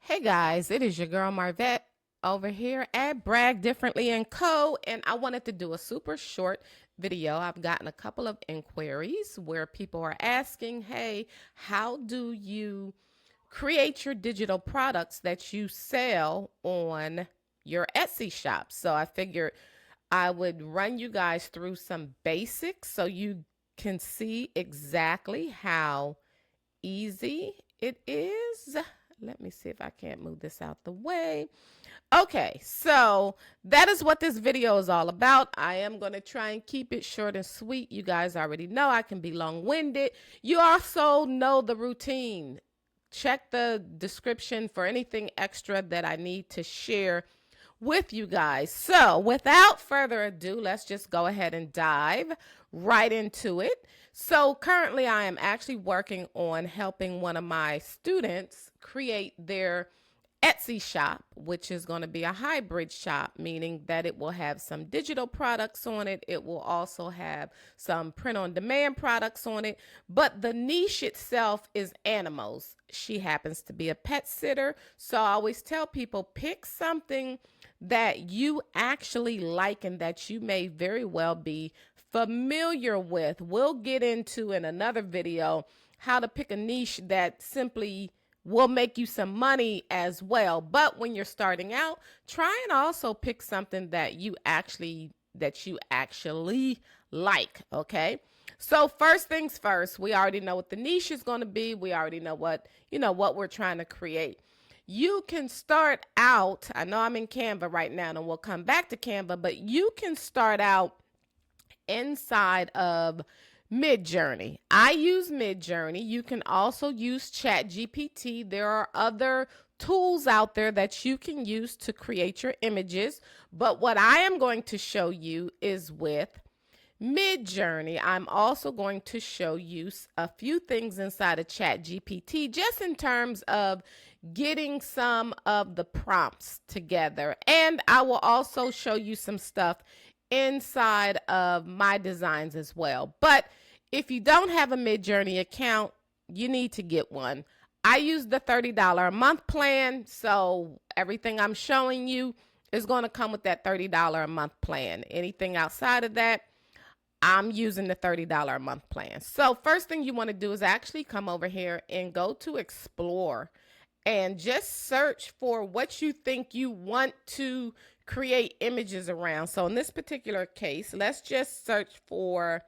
Hey guys, it is your girl Marvette over here at Brag Differently and Co. And I wanted to do a super short video. I've gotten a couple of inquiries where people are asking, hey, how do you create your digital products that you sell on your Etsy shop? So I figured I would run you guys through some basics so you can see exactly how easy it is. Let me see if I can't move this out the way. Okay, so that is what this video is all about. I am going to try and keep it short and sweet. You guys already know I can be long-winded. You also know the routine. Check the description for anything extra that I need to share with you guys. So without further ado, let's just go ahead and dive right into it. So currently I am actually working on helping one of my students create their Etsy shop, which is going to be a hybrid shop, meaning that it will have some digital products on it. It will also have some print on demand products on it. But the niche itself is animals. She happens to be a pet sitter. So I always tell people, pick something that you actually like and that you may very well be familiar with. We'll get into in another video how to pick a niche that simply will make you some money as well. But when you're starting out, try and also pick something that you actually like, okay? So first things first, we already know what the niche is going to be. We already know what we're trying to create. You can start out, I know I'm in Canva right now and we'll come back to Canva, but you can start out inside of Midjourney. I use Midjourney. You can also use ChatGPT. There are other tools out there that you can use to create your images, but what I am going to show you is with Midjourney. I'm also going to show you a few things inside of ChatGPT just in terms of getting some of the prompts together. And I will also show you some stuff inside of my designs as well. But if you don't have a Midjourney account, you need to get one. I use the $30 a month plan, so everything I'm showing you is going to come with that $30 a month plan. Anything outside of that, I'm using the $30 a month plan. So first thing you want to do is actually come over here and go to Explore and just search for what you think you want to create images around. So in this particular case, let's just search for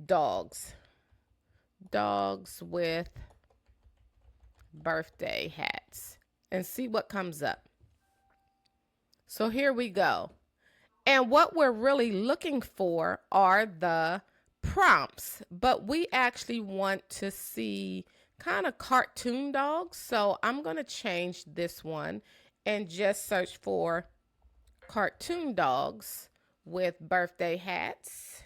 dogs with birthday hats and see what comes up. So here we go. And what we're really looking for are the prompts, but we actually want to see kind of cartoon dogs. So I'm going to change this one and just search for cartoon dogs with birthday hats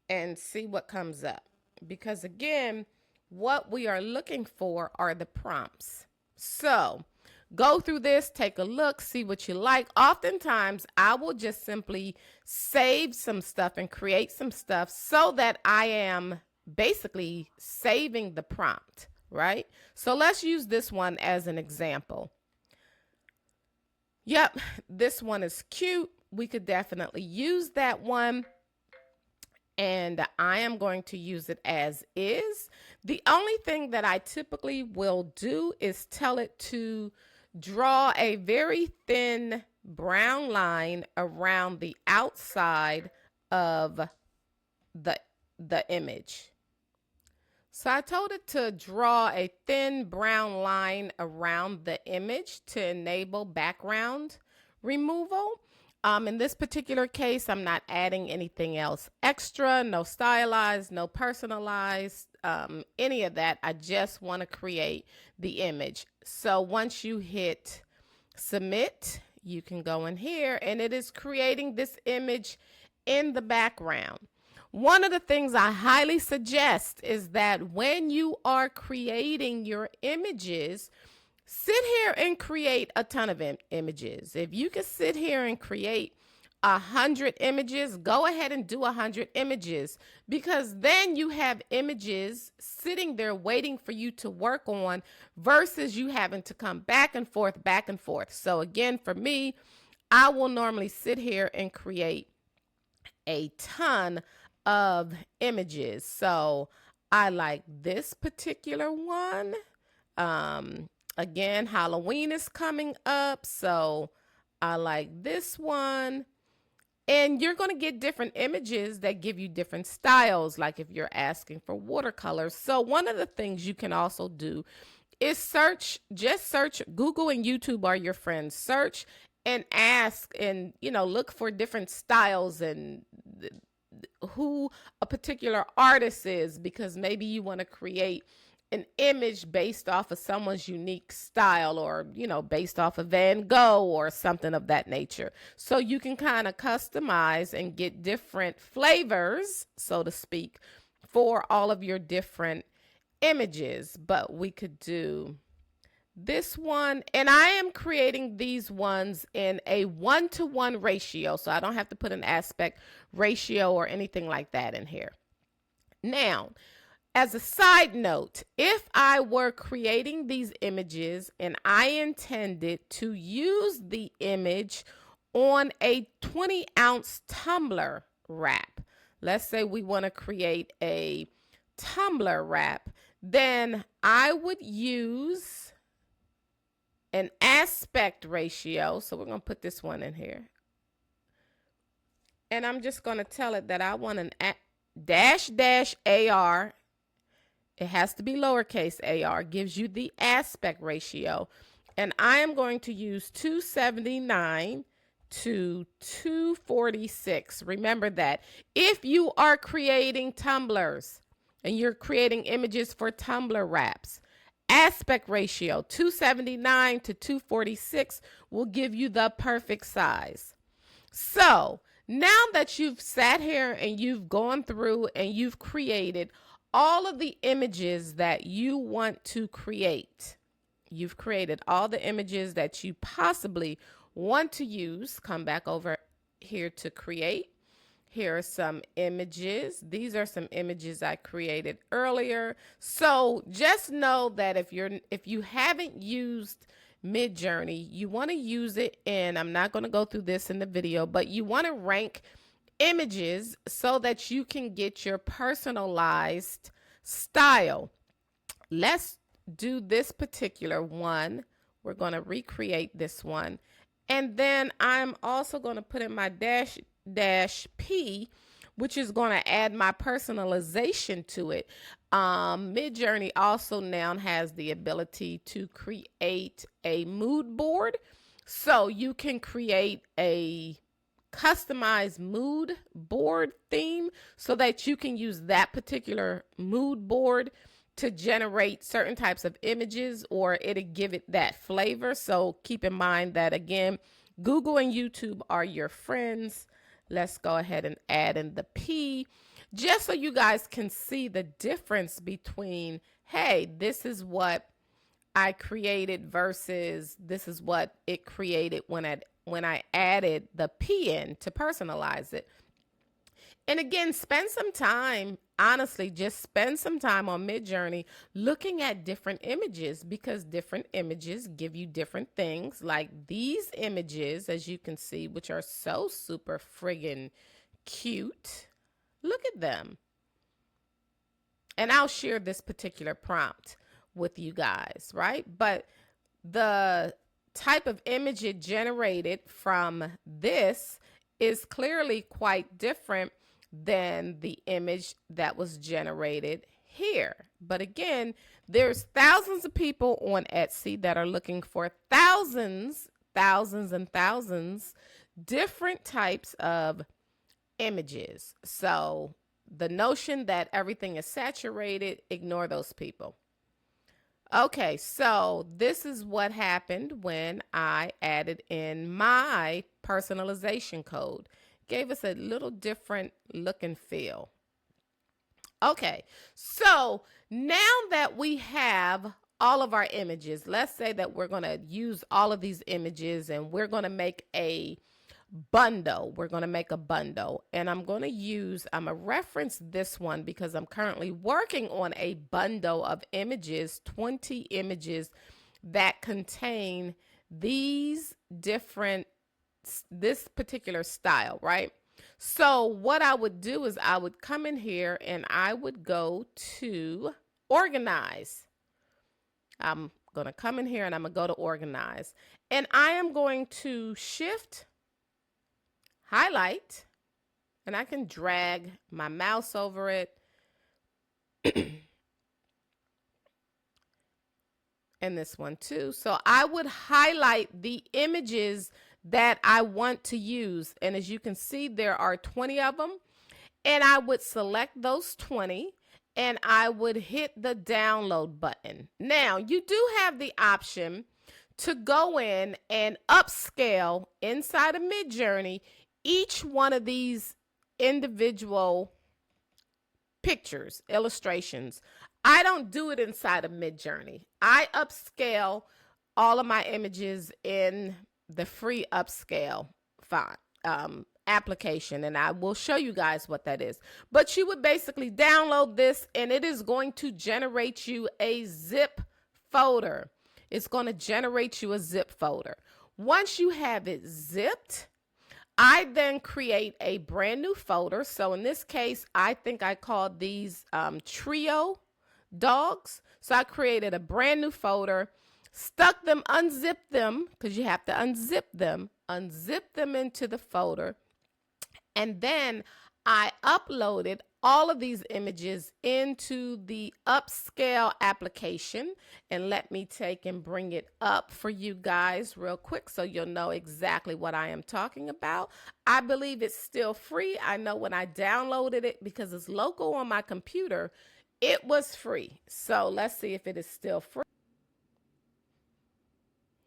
and see what comes up. Because again, what we are looking for are the prompts. So go through this, take a look, see what you like. Oftentimes, I will just simply save some stuff and create some stuff so that I am basically saving the prompt, right? So let's use this one as an example. Yep, this one is cute. We could definitely use that one. And I am going to use it as is. The only thing that I typically will do is tell it to draw a very thin brown line around the outside of the image. So I told it to draw a thin brown line around the image to enable background removal. In this particular case, I'm not adding anything else extra, no stylized, no personalized, any of that. I just want to create the image. So once you hit submit, you can go in here and it is creating this image in the background. One of the things I highly suggest is that when you are creating your images, sit here and create a ton of images. If you can sit here and create 100 images, go ahead and do 100 images, because then you have images sitting there waiting for you to work on versus you having to come back and forth, back and forth. So again, for me, I will normally sit here and create a ton of images. So I like this particular one. Again, Halloween is coming up, so I like this one. And you're going to get different images that give you different styles, like if you're asking for watercolors. So one of the things you can also do is just search. Google and YouTube are your friends. Search and ask and, look for different styles and who a particular artist is, because maybe you want to create an image based off of someone's unique style, or based off of Van Gogh or something of that nature. So you can kind of customize and get different flavors, so to speak, for all of your different images. But we could do this one, and I am creating these ones in a 1-to-1 ratio, so I don't have to put an aspect ratio or anything like that in here. Now, as a side note, if I were creating these images and I intended to use the image on a 20-ounce tumbler wrap, let's say we want to create a tumbler wrap, then I would use an aspect ratio. So we're going to put this one in here. And I'm just going to tell it that I want an -AR. It has to be lowercase AR, gives you the aspect ratio. And I am going to use 279 to 246. Remember that. If you are creating tumblers and you're creating images for tumbler wraps, aspect ratio 279 to 246 will give you the perfect size. So now that you've sat here and you've gone through and you've created all of the images that you want to create, you've created all the images that you possibly want to use. Come back over here to create. Here are some images. These are some images I created earlier. So just know that if you haven't used Midjourney, you want to use it, and I'm not going to go through this in the video, but you want to rank images so that you can get your personalized style. Let's do this particular one. We're going to recreate this one. And then I'm also going to put in my -P, which is going to add my personalization to it. Midjourney also now has the ability to create a mood board. So you can create a customized mood board theme so that you can use that particular mood board to generate certain types of images, or it'll give it that flavor. So keep in mind that, again, Google and YouTube are your friends. Let's go ahead and add in the P, just so you guys can see the difference between, hey, this is what I created versus this is what it created when I added the P in to personalize it. And again, spend some time, honestly, just spend some time on Midjourney looking at different images, because different images give you different things. Like these images, as you can see, which are so super friggin' cute. Look at them. And I'll share this particular prompt with you guys, right? But the type of image it generated from this is clearly quite different than the image that was generated here. But again, there's thousands of people on Etsy that are looking for thousands and thousands different types of images. So the notion that everything is saturated, ignore those people. Okay, so this is what happened when I added in my personalization code. Gave us a little different look and feel. Okay, so now that we have all of our images, let's say that we're going to use all of these images and we're going to make a bundle. We're going to make a bundle, and I'm going to reference this one because I'm currently working on a bundle of images, 20 images that contain these different, this particular style, right? So what I would do is I would come in here and I would go to organize. I'm going to come in here and I'm going to go to organize. And I am going to shift, highlight, and I can drag my mouse over it. And this one too. So I would highlight the images that I want to use. And as you can see, there are 20 of them. And I would select those 20 and I would hit the download button. Now, you do have the option to go in and upscale inside of Midjourney each one of these individual pictures, illustrations. I don't do it inside of Midjourney. I upscale all of my images in the free upscale font application, and I will show you guys what that is. But you would basically download this and it is going to generate you a zip folder. It's going to generate you a zip folder. Once you have it zipped, I then create a brand new folder. So in this case, I think I called these trio dogs. So I created a brand new folder, stuck them, unzipped them, because you have to unzip them into the folder. And then I uploaded all of these images into the upscale application. And let me take and bring it up for you guys real quick so you'll know exactly what I am talking about. I believe it's still free. I know when I downloaded it, because it's local on my computer, it was free. So let's see if it is still free.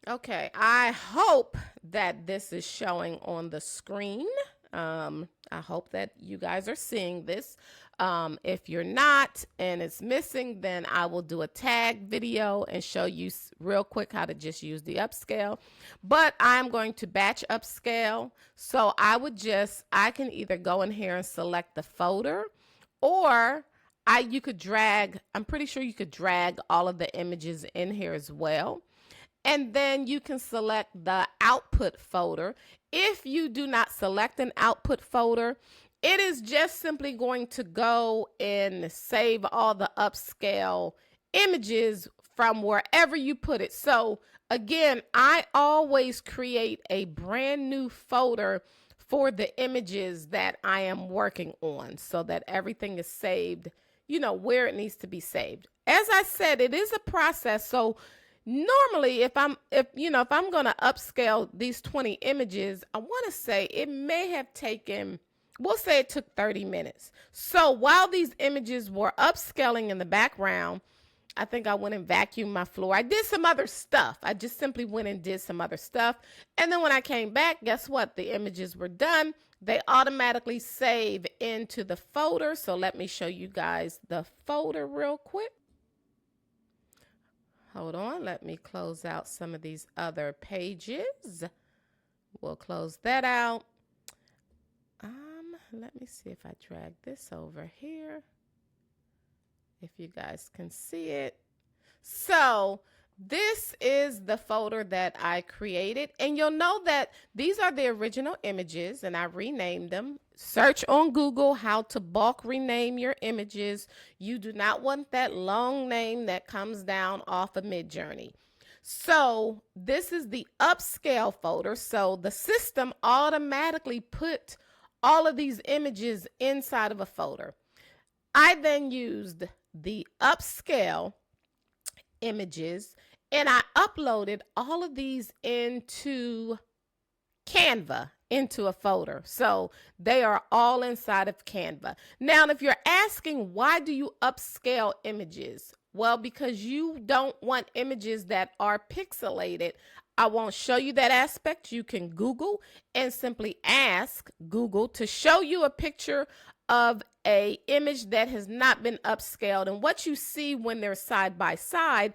Okay, I hope that this is showing on the screen. I hope that you guys are seeing this. If you're not and it's missing, then I will do a tag video and show you real quick how to just use the upscale. But I'm going to batch upscale. So I can either go in here and select the folder, or you could drag, I'm pretty sure you could drag all of the images in here as well. And then you can select the output folder. If you do not select an output folder, it is just simply going to go and save all the upscale images from wherever you put it. So again, I always create a brand new folder for the images that I am working on so that everything is saved, where it needs to be saved. As I said, it is a process. So normally, if I'm going to upscale these 20 images, I want to say it may have taken, we'll say it took 30 minutes. So while these images were upscaling in the background, I think I went and vacuumed my floor. I did some other stuff. I just simply went and did some other stuff. And then when I came back, guess what? The images were done. They automatically save into the folder. So let me show you guys the folder real quick. Hold on, let me close out some of these other pages. We'll close that out. Let me see if I drag this over here, if you guys can see it. So this is the folder that I created, and you'll know that these are the original images and I renamed them. Search on Google how to bulk rename your images. You do not want that long name that comes down off of Midjourney. So this is the upscale folder. So the system automatically put all of these images inside of a folder. I then used the upscale images and I uploaded all of these into Canva, into a folder. So they are all inside of Canva. Now, if you're asking, why do you upscale images? Well, because you don't want images that are pixelated. I won't show you that aspect. You can Google and simply ask Google to show you a picture of a image that has not been upscaled. And what you see when they're side by side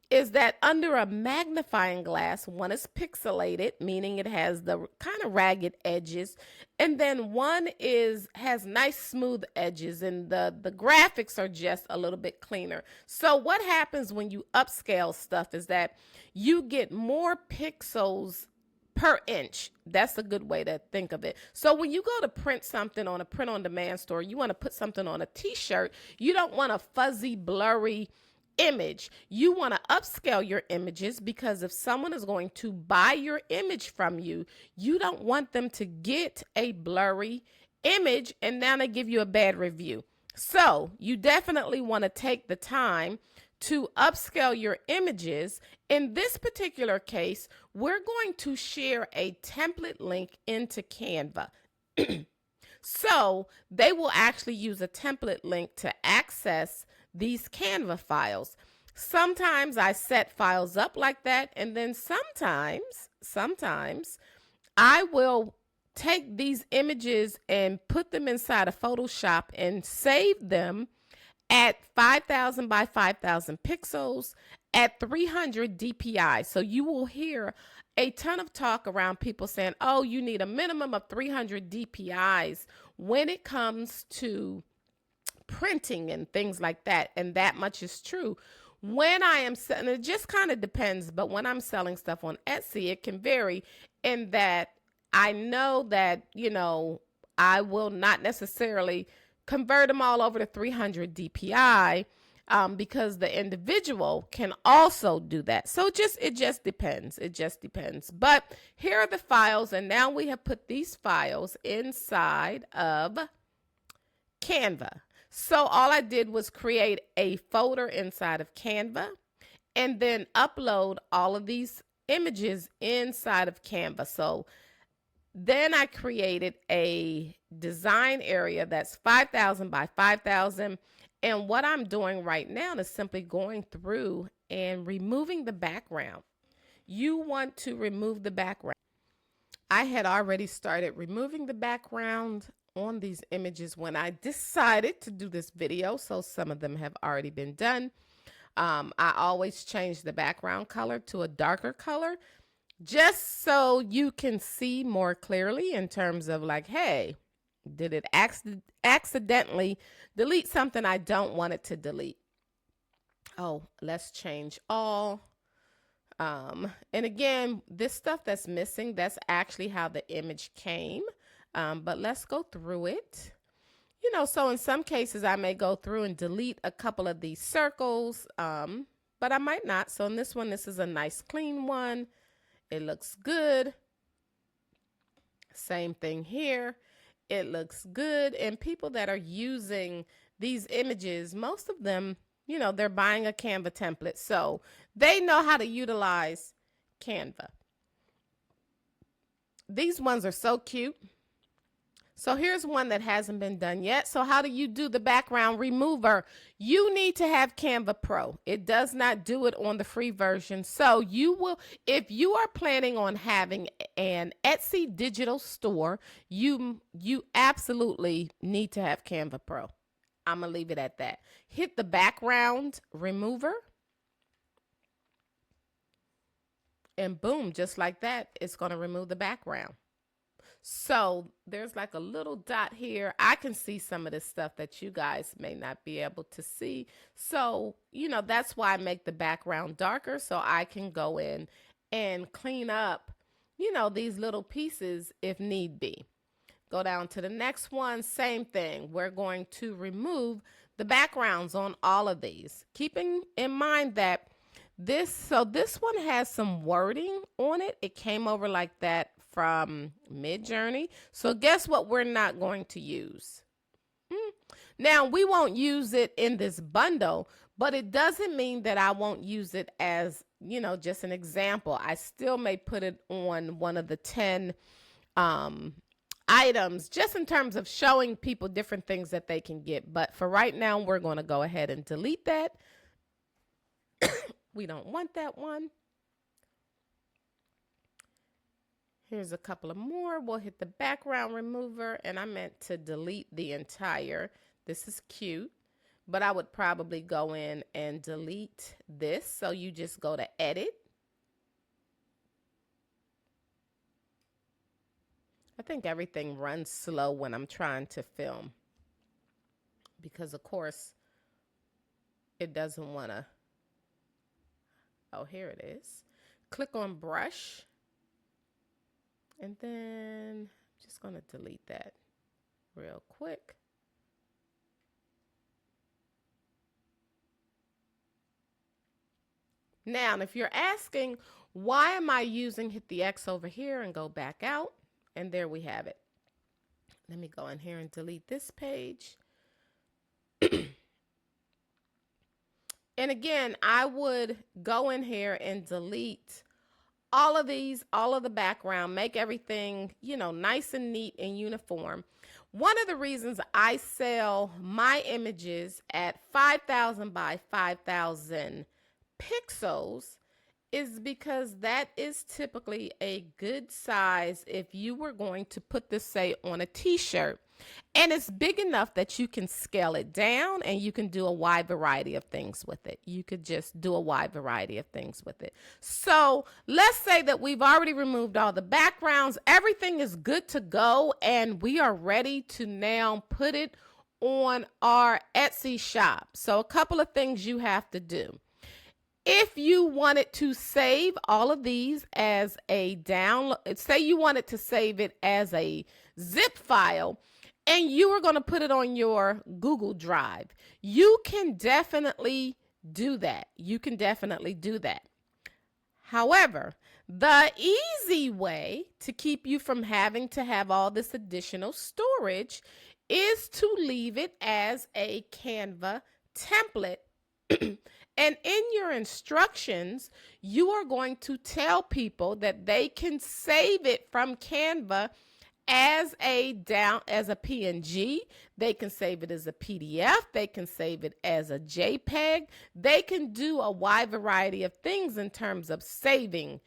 is that under a magnifying glass, one is pixelated, meaning it has the kind of ragged edges, and then one is has nice smooth edges, and the graphics are just a little bit cleaner. So what happens when you upscale stuff is that you get more pixels per inch. That's a good way to think of it. So when you go to print something on a print on demand store, you want to put something on a t-shirt, you don't want a fuzzy, blurry image. You want to upscale your images, because if someone is going to buy your image from you, you don't want them to get a blurry image and now they give you a bad review. So you definitely want to take the time to upscale your images. In this particular case, we're going to share a template link into Canva. So they will actually use a template link to access these Canva files. Sometimes I set files up like that, and then sometimes I will take these images and put them inside of Photoshop and save them at 5,000 by 5,000 pixels at 300 DPI. So you will hear a ton of talk around people saying, oh, you need a minimum of 300 DPIs when it comes to printing and things like that. And that much is true. When I am selling, it just kind of depends, but when I'm selling stuff on Etsy, it can vary in that I know that, I will not necessarily convert them all over to 300 DPI, because the individual can also do that. So it just depends. It just depends. But here are the files, and now we have put these files inside of Canva. So all I did was create a folder inside of Canva and then upload all of these images inside of Canva. So then I created a design area that's 5,000 by 5,000. And what I'm doing right now is simply going through and removing the background. You want to remove the background. I had already started removing the background on these images when I decided to do this video. So some of them have already been done. I always change the background color to a darker color, just so you can see more clearly in terms of like, hey, did it accidentally delete something I don't want it to delete? Oh, let's change all. And again, this stuff that's missing, that's actually how the image came. But let's go through it. So in some cases I may go through and delete a couple of these circles, but I might not. So in this one, this is a nice clean one. It looks good. Same thing here. It looks good. And people that are using these images, most of them, they're buying a Canva template. So they know how to utilize Canva. These ones are so cute. So here's one that hasn't been done yet. So how do you do the background remover? You need to have Canva Pro. It does not do it on the free version. So you will, if you are planning on having an Etsy digital store, you absolutely need to have Canva Pro. I'm going to leave it at that. Hit the background remover. And boom, just like that, it's going to remove the background. So there's like a little dot here. I can see some of this stuff that you guys may not be able to see. So, that's why I make the background darker, so I can go in and clean up, these little pieces if need be. Go down to the next one, same thing. We're going to remove the backgrounds on all of these, keeping in mind that this one has some wording on it. It came over like that from Midjourney. So guess what we're not going to use? Now, we won't use it in this bundle, but it doesn't mean that I won't use it as, just an example. I still may put it on one of the 10 items, just in terms of showing people different things that they can get. But for right now, we're going to go ahead and delete that. We don't want that one. Here's a couple of more. We'll hit the background remover, and I meant to delete the entire. This is cute, but I would probably go in and delete this. So you just go to edit. I think everything runs slow when I'm trying to film because, of course, it doesn't want to. Oh, here it is. Click on brush, and then I'm just going to delete that real quick. Now, if you're asking, why am I using hit the X over here and go back out? And there we have it. Let me go in here and delete this page. And again, I would go in here and delete all of these, all of the background, make everything, nice and neat and uniform. One of the reasons I sell my images at 5,000 by 5,000 pixels is because that is typically a good size if you were going to put this, say, on a t-shirt. And it's big enough that you can scale it down and you can do a wide variety of things with it. You could just do a wide variety of things with it. So let's say that we've already removed all the backgrounds. Everything is good to go. And we are ready to now put it on our Etsy shop. So a couple of things you have to do. If you wanted to save all of these as a download, say you wanted to save it as a zip file, and you were going to put it on your Google Drive, you can definitely do that. You can definitely do that. However, the easy way to keep you from having to have all this additional storage is to leave it as a Canva template. And in your instructions, you are going to tell people that they can save it from Canva as a PNG. They can save it as a PDF. They can save it as a JPEG. They can do a wide variety of things in terms of saving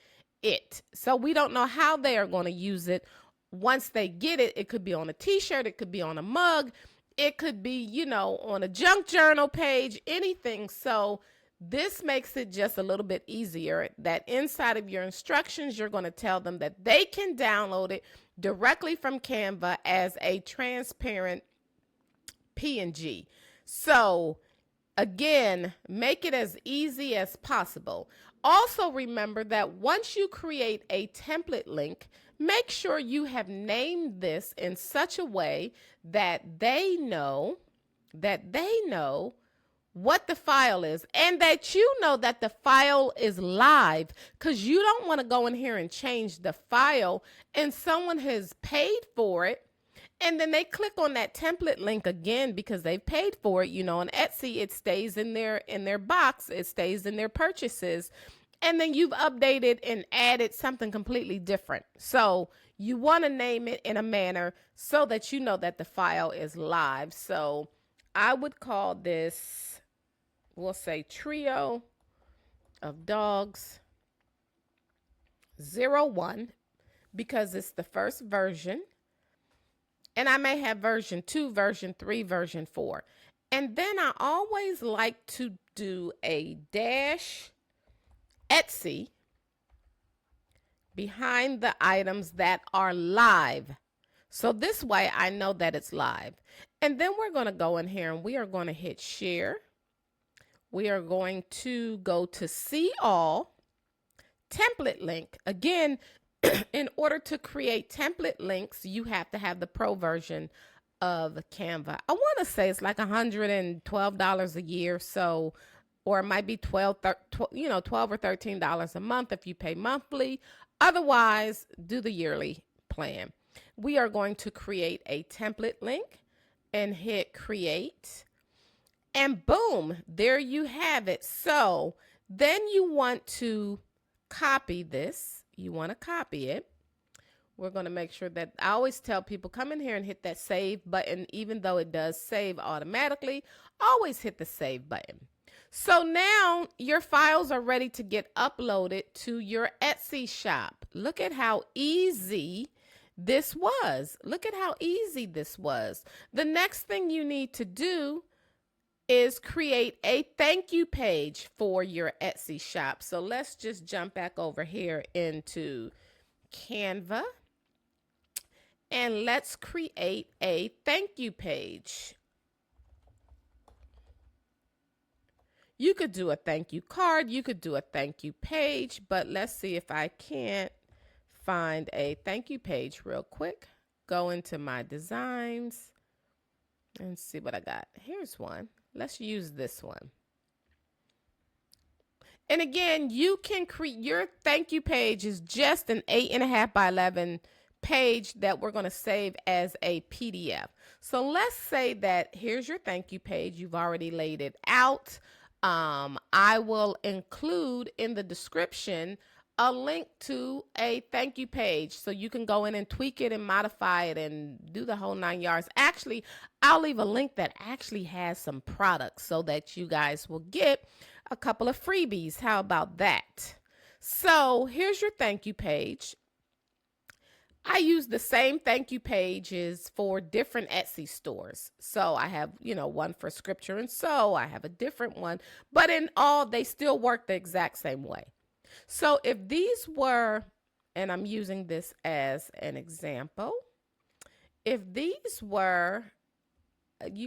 it. So we don't know how they are going to use it once they get it. It could be on a t-shirt. It could be on a mug. It could be, on a junk journal page, anything. So this makes it just a little bit easier that inside of your instructions, you're going to tell them that they can download it directly from Canva as a transparent PNG. So again, make it as easy as possible. Also remember that once you create a template link, make sure you have named this in such a way that they know what the file is and that you know that the file is live, because you don't want to go in here and change the file and someone has paid for it and then they click on that template link again because they've paid for it. On Etsy, it stays in their box, it stays in their purchases, and then you've updated and added something completely different. So you want to name it in a manner so that you know that the file is live. So I would call this, we'll say, Trio of Dogs 01, because it's the first version. And I may have version 2, version 3, version 4. And then I always like to do a dash Etsy behind the items that are live. So this way I know that it's live. And then we're going to go in here and we are going to hit share. We are going to go to see all, template link. Again, in order to create template links, you have to have the pro version of Canva. I want to say it's like $112 a year. So, or it might be $12 or $13 a month if you pay monthly. Otherwise, do the yearly plan. We are going to create a template link and hit create. And boom, there you have it. So then you want to copy this. You want to copy it. We're going to make sure that I always tell people, come in here and hit that save button. Even though it does save automatically, always hit the save button. So now your files are ready to get uploaded to your Etsy shop. Look at how easy this was. Look at how easy this was. The next thing you need to do is create a thank you page for your Etsy shop. So let's just jump back over here into Canva and let's create a thank you page. You could do a thank you card, you could do a thank you page, but let's see if I can't find a thank you page real quick. Go into my designs and see what I got. Here's one. Let's use this one. And again, you can create your thank you page is just an 8.5 by 11 page that we're going to save as a PDF. So let's say that here's your thank you page. You've already laid it out. I will include in the description a link to a thank you page so you can go in and tweak it and modify it and do the whole 9 yards. Actually, I'll leave a link that actually has some products so that you guys will get a couple of freebies. How about that? So here's your thank you page. I use the same thank you pages for different Etsy stores. So I have, one for Scripture and Sew. I have a different one, but in all, they still work the exact same way. So if these were, and I'm using this as an example, if these were,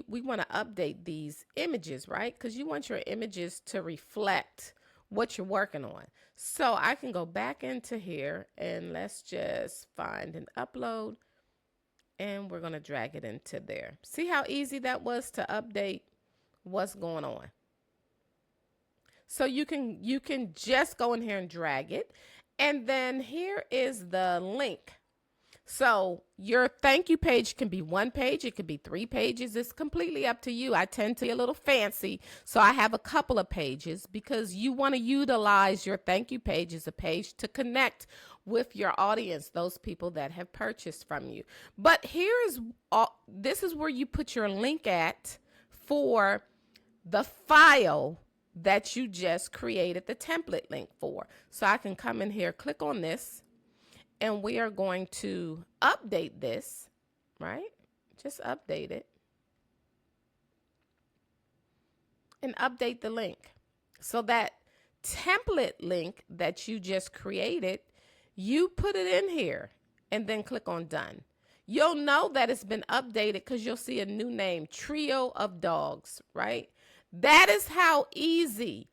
we want to update these images, right? Because you want your images to reflect what you're working on. So I can go back into here and let's just find an upload and we're going to drag it into there. See how easy that was to update what's going on. So you can just go in here and drag it. And then here is the link. So your thank you page can be one page. It could be 3 pages. It's completely up to you. I tend to be a little fancy. So I have a couple of pages because you want to utilize your thank you page as a page to connect with your audience, those people that have purchased from you. But this is where you put your link at for the file that you just created the template link for. So I can come in here, click on this, and we are going to update this, right? Just update it. And update the link. So that template link that you just created, you put it in here and then click on done. You'll know that it's been updated because you'll see a new name, Trio of Dogs, right? That is how easy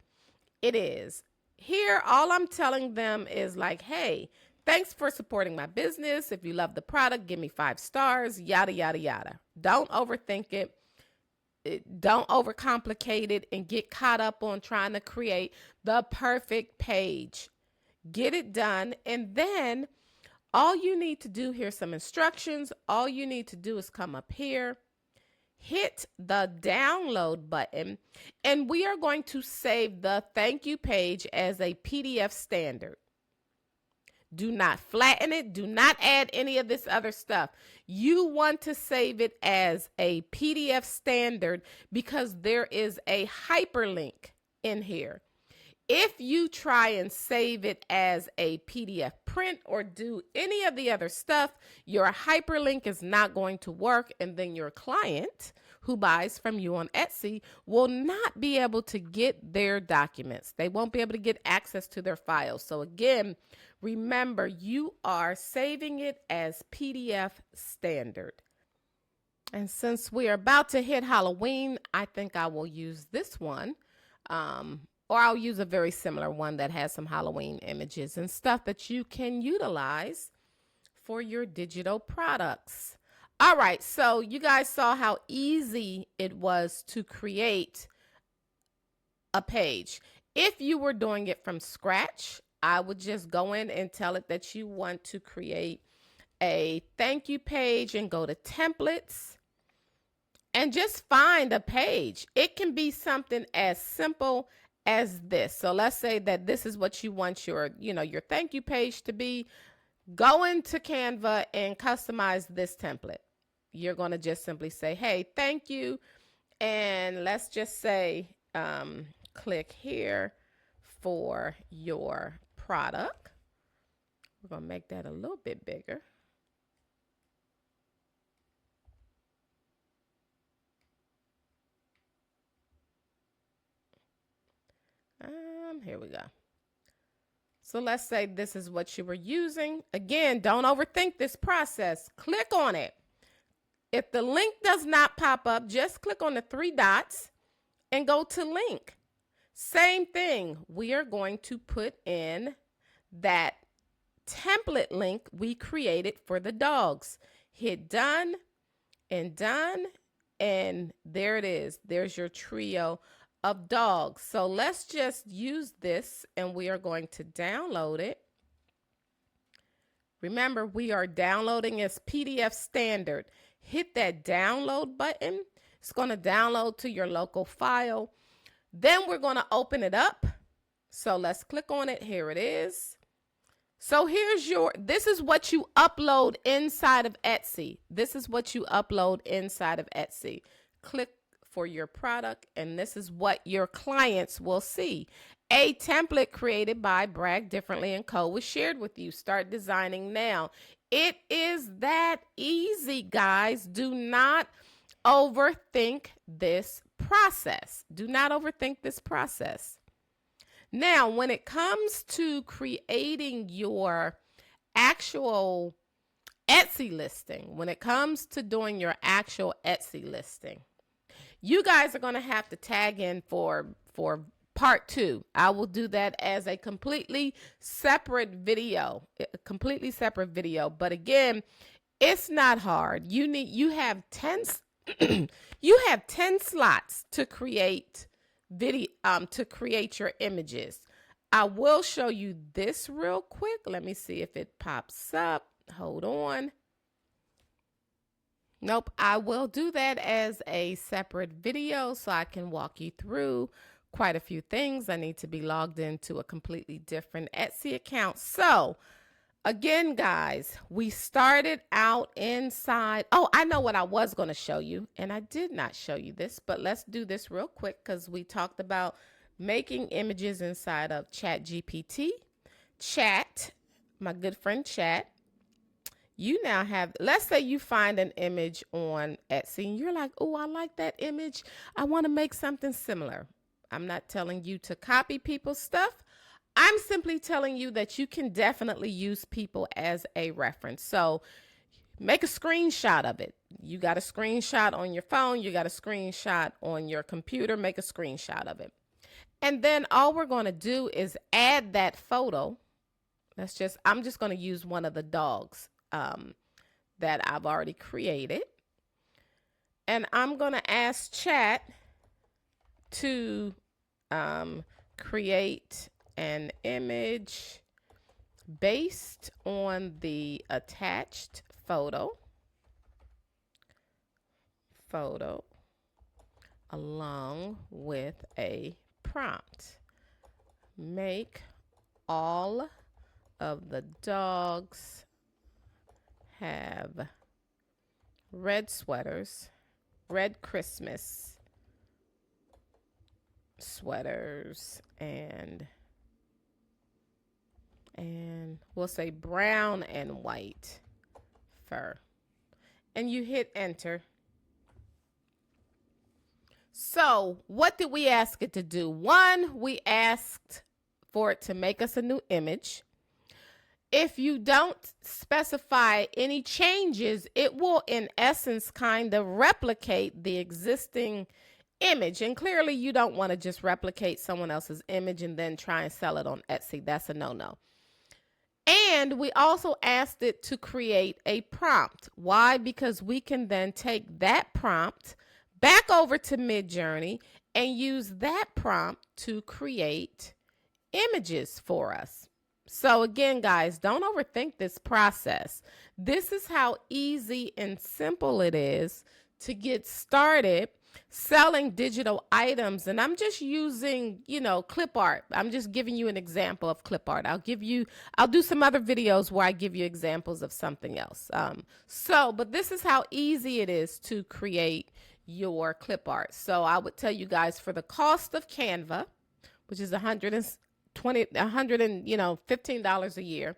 it is. Here, all I'm telling them is like, hey, thanks for supporting my business. If you love the product, give me 5 stars, yada, yada, yada. Don't overthink it. Don't overcomplicate it and get caught up on trying to create the perfect page. Get it done. And then all you need to do, here's some instructions. All you need to do is come up here, hit the download button, and we are going to save the thank you page as a PDF standard. Do not flatten it. Do not add any of this other stuff. You want to save it as a PDF standard because there is a hyperlink in here. If you try and save it as a PDF print or do any of the other stuff, your hyperlink is not going to work, and then your client who buys from you on Etsy will not be able to get their documents. They won't be able to get access to their files. So again, remember, you are saving it as PDF standard. And since we are about to hit Halloween, I think I will use this one. Or I'll use a very similar one that has some Halloween images and stuff that you can utilize for your digital products. All right, so you guys saw how easy it was to create a page. If you were doing it from scratch, I would just go in and tell it that you want to create a thank you page and go to templates and just find a page. It can be something as simple as this. So let's say that this is what you want your thank you page to be. Go into Canva and customize this template. You're going to just simply say, hey, thank you. And let's just say, click here for your product. We're going to make that a little bit bigger. Here we go. So let's say this is what you were using. Again, don't overthink this process. Click on it. If the link does not pop up, just click on the three dots and go to link. Same thing. We are going to put in that template link we created for the dogs. Hit done, and there it is. There's your trio of dogs. So let's just use this, and we are going to download it. Remember, we are downloading as PDF standard. Hit that download button. It's going to download to your local file. Then we're going to open it up. So let's click on it. Here it is. So this is what you upload inside of Etsy. This is what you upload inside of Etsy. Click for your product, and this is what your clients will see. A template created by Brag Differently & Co. was shared with you. Start designing now. It is that easy, guys. Do not overthink this process. Do not overthink this process. Now, when it comes to creating your actual Etsy listing, when it comes to doing your actual Etsy listing, you guys are going to have to tag in for part 2. I will do that as a completely separate video, But again, it's not hard. You have 10 you have 10 slots to create your images. I will show you this real quick. Let me see if it pops up. Hold on. Nope, I will do that as a separate video so I can walk you through quite a few things. I need to be logged into a completely different Etsy account. So again, guys, we started out inside. Oh, I know what I was going to show you, and I did not show you this, but let's do this real quick because we talked about making images inside of ChatGPT. Chat, my good friend Chat. You now have, let's say you find an image on Etsy and you're like, oh, I like that image. I want to make something similar. I'm not telling you to copy people's stuff. I'm simply telling you that you can definitely use people as a reference. So make a screenshot of it. You got a screenshot on your phone. You got a screenshot on your computer. Make a screenshot of it. And then all we're going to do is add that photo. I'm just going to use one of the dogs that I've already created. And I'm going to ask Chat to create an image based on the attached photo along with a prompt. Make all of the dogs have red sweaters, red Christmas sweaters, and we'll say brown and white fur. And you hit enter. So what did we ask it to do? One, we asked for it to make us a new image. If you don't specify any changes, it will in essence kind of replicate the existing image. And clearly you don't want to just replicate someone else's image and then try and sell it on Etsy. That's a no-no. And we also asked it to create a prompt. Why? Because we can then take that prompt back over to Midjourney and use that prompt to create images for us. So again, guys, don't overthink this process. This is how easy and simple it is to get started selling digital items. And I'm just using, clip art. I'm just giving you an example of clip art. I'll do some other videos where I give you examples of something else. But this is how easy it is to create your clip art. So I would tell you guys, for the cost of Canva, which is $115 a year.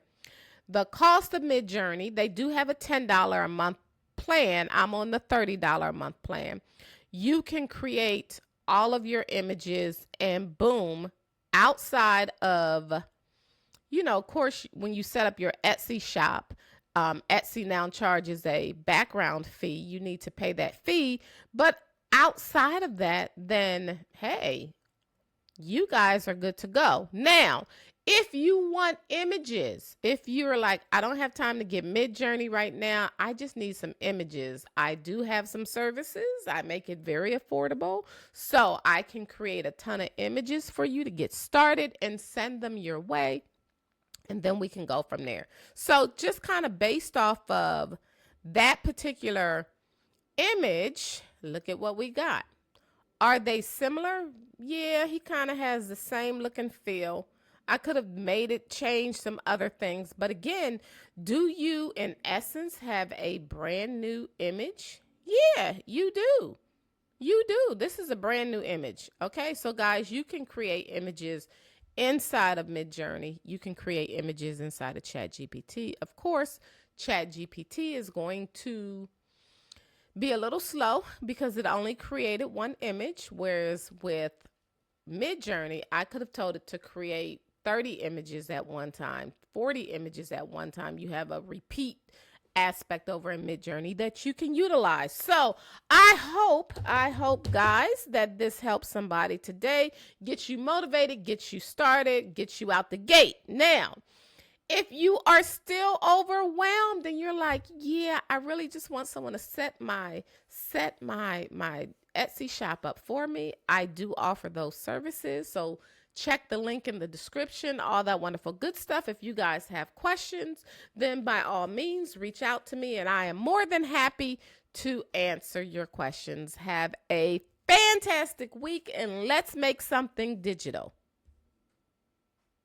The cost of Midjourney, they do have a $10 a month plan. I'm on the $30 a month plan. You can create all of your images and boom, outside of, of course, when you set up your Etsy shop, Etsy now charges a background fee. You need to pay that fee. But outside of that, then, hey, you guys are good to go. Now, if you want images, if you're like, I don't have time to get Midjourney right now, I just need some images. I do have some services. I make it very affordable. So I can create a ton of images for you to get started and send them your way. And then we can go from there. So just kind of based off of that particular image, look at what we got. Are they similar? Yeah, he kind of has the same look and feel. I could have made it change some other things. But again, do you, in essence, have a brand new image? Yeah, you do. You do. This is a brand new image. Okay, so guys, you can create images inside of Midjourney. You can create images inside of ChatGPT. Of course, ChatGPT is going to be a little slow because it only created one image, whereas with Midjourney, I could have told it to create 30 images at one time, 40 images at one time. You have a repeat aspect over in Midjourney that you can utilize. So I hope guys that this helps somebody today, gets you motivated, gets you started, gets you out the gate. Now, if you are still overwhelmed and you're like, yeah, I really just want someone to set my Etsy shop up for me, I do offer those services. So check the link in the description, all that wonderful good stuff. If you guys have questions, then by all means, reach out to me and I am more than happy to answer your questions. Have a fantastic week and let's make something digital.